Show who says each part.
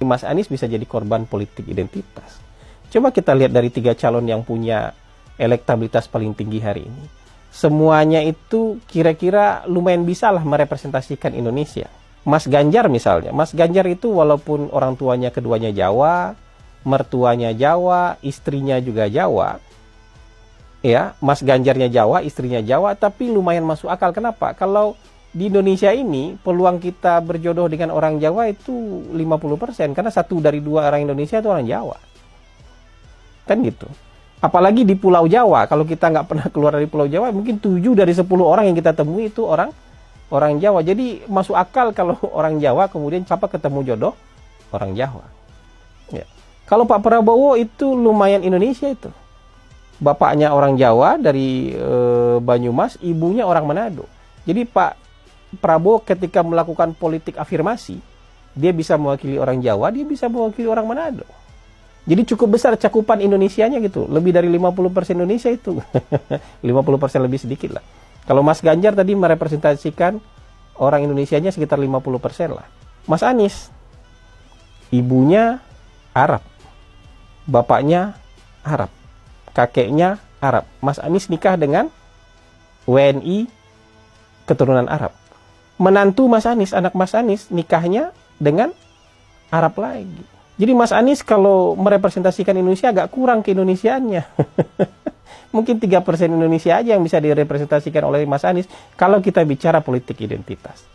Speaker 1: Mas Anies bisa jadi korban politik identitas. Coba kita lihat dari 3 calon yang punya elektabilitas paling tinggi hari ini. Semuanya itu kira-kira lumayan bisa lah merepresentasikan Indonesia. Mas Ganjar misalnya. Mas Ganjar itu walaupun orang tuanya keduanya Jawa, mertuanya Jawa, istrinya juga Jawa. Ya, Mas Ganjarnya Jawa, istrinya Jawa, tapi lumayan masuk akal. Kenapa? Kalau di Indonesia ini peluang kita berjodoh dengan orang Jawa itu 50%, karena 1 dari 2 orang Indonesia itu orang Jawa. Kan gitu. Apalagi di Pulau Jawa, kalau kita nggak pernah keluar dari Pulau Jawa, mungkin 7 dari 10 orang yang kita temui itu orang Jawa. Jadi masuk akal kalau orang Jawa kemudian ketemu jodoh orang Jawa. Ya. Kalau Pak Prabowo itu lumayan Indonesia itu. Bapaknya orang Jawa dari Banyumas, ibunya orang Manado. Jadi Pak Prabowo ketika melakukan politik afirmasi, dia bisa mewakili orang Jawa, dia bisa mewakili orang Manado. Jadi cukup besar cakupan Indonesianya gitu. Lebih dari 50% Indonesia itu. 50% lebih sedikit lah. Kalau Mas Ganjar tadi merepresentasikan orang Indonesianya sekitar 50% lah. Mas Anies, ibunya Arab, bapaknya Arab, kakeknya Arab. Mas Anies nikah dengan WNI keturunan Arab. Menantu Mas Anies, anak Mas Anies nikahnya dengan Arab lagi. Jadi Mas Anies kalau merepresentasikan Indonesia agak kurang keindonesiaannya. Mungkin 3% Indonesia aja yang bisa direpresentasikan oleh Mas Anies kalau kita bicara politik identitas.